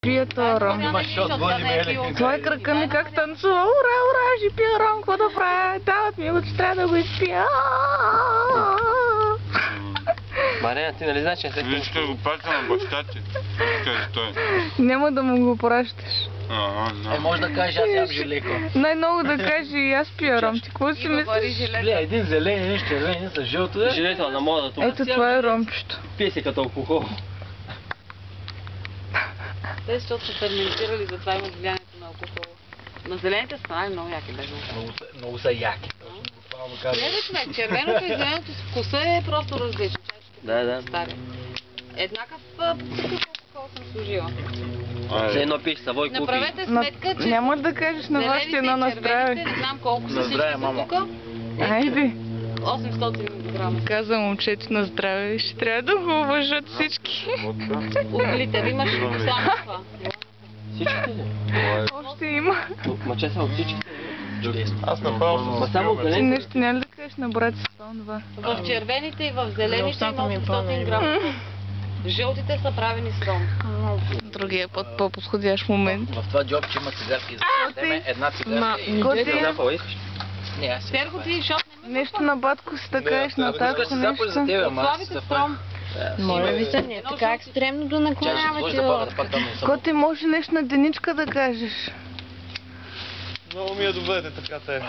пия този ром. Той крака ми как танцува. Ура, ура, ще пия ром, какво да правя? Дават ми го, че трябва да го изпия. Марина, ти нали знаеш, че след Виж, ще го праща на баща ти. Кажи той. Няма да му го пращаш. Може да кажеш, аз ям жилеко. Най-много да каже и аз пия ром. Ти какво си мислиш? Един зелен, един червен, един с жълто. жилето на модата. Ето това е ромчето. Пие се като алкохол. Те, защото са ферментирали, затова имат влиянието на алкохола. На зелените са много яки, бе. Много са яки. Не, бе, човек, червеното и зеленото вкуса е просто различно. Да. Еднакъв алкохол съм служила. За едно пиш Савой купи. Направете сметка, че няма да кажеш на вашите едно на здраве. не знам колко са всички са тук. Айде. 800 мг. Каза момчето на здраве, ще трябва да го уважат всички. Углите, ви имаш само това. Всичките ли? Още има. Мъче са от всичките. Аз направо съм само Ти нещо няма ли да кажеш на брат си това? В червените и в зелените има 800 грама. Жълтите са правени с ром. Другия път по-подходящ момент. В това джобче има цигарки. Една цигарка и... Не, аз Серго ти, защото нещо на батко си така еш на татко нещо. слабите с ром. Моля ви се, не така екстремно да наклонявате лодка. Коти може нещо на деничка да кажеш. много ми я доведе така те.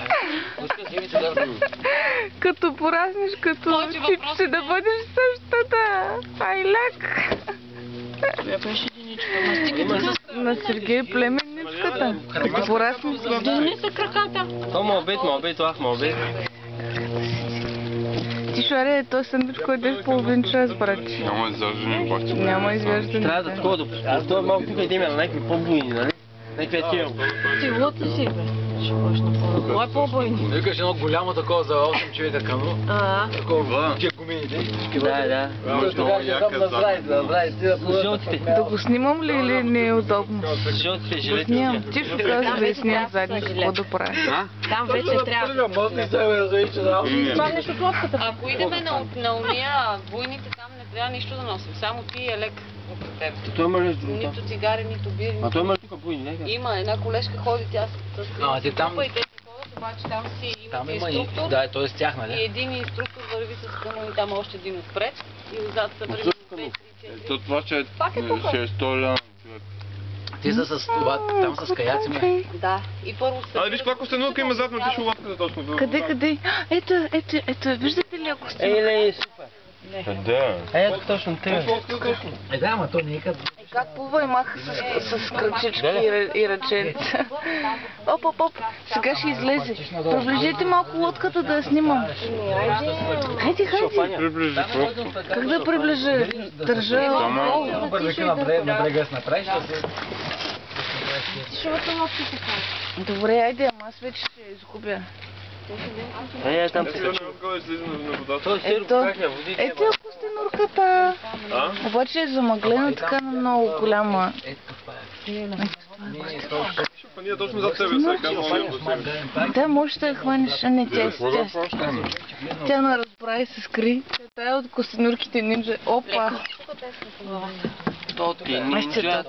Като поразнеш, като чипче да бъдеш същата. Ай лек. Я беше единичка. На Сергей племенничката. Като пораснеш. Дигни се краката. То мобит, Ти шаре, той сандвич, който е в половин час, брат. Няма изяждане обаче. Няма изяждане. трябва да такова да... Това е малко тук идеме на някакви по-буйни, нали? Някакви такива. Ти лут ли си, бе? Ще почна по-добре. Кой е по-бойни? Викаш едно голямо такова за 8 човека кано. Такова, тия гумините. Да. Много яка Жълтите. Да го снимам ли или не е удобно? Жълтите, жилетите. Снимам. Ти ще казваш да снимам задник, какво да правя. Там вече трябва. Това нещо в лодката. Ако идеме на уния войните, там не трябва нищо да носим. Само ти е лек около теб. Той има нещо друго. Нито цигари, нито бири. А той има тук буйни, не? Има, една колежка ходи, тя с те там... и те си ходят, обаче там си Там има има и... инструктор. Да, т.е. тях, нали? И един инструктор върви с канон и там още един отпред. И отзад са примерно 2, 3, 4. Ето това ще е Пак е тук. 6 ляна. Те са с това, там с каяци, ме. Да. И първо се... Виж, това костенурка има зад на тишолапката точно. Къде? Ето, виждате ли ако сте? Лей, супер. Къде? Ето точно те. Да, ама то не е като... Как плува и маха с кръчички и ръченца. Оп. Сега ще излезе. Приближете малко лодката да я снимам. Хайде. Приближи просто. Как да приближа? Държа. На брега с направиш, Добре, айде, ама аз вече ще я изгубя. Там Ето не отгоре слиза на водата. Ето я костенурката. Обаче е замъглена така на много голяма. Ние точно зад тебе сега. Да, може да я хванеш, а не тя. Тя не разбра и се скри. Тя е от костенурките нинджа. Опа! То ти е нинджа.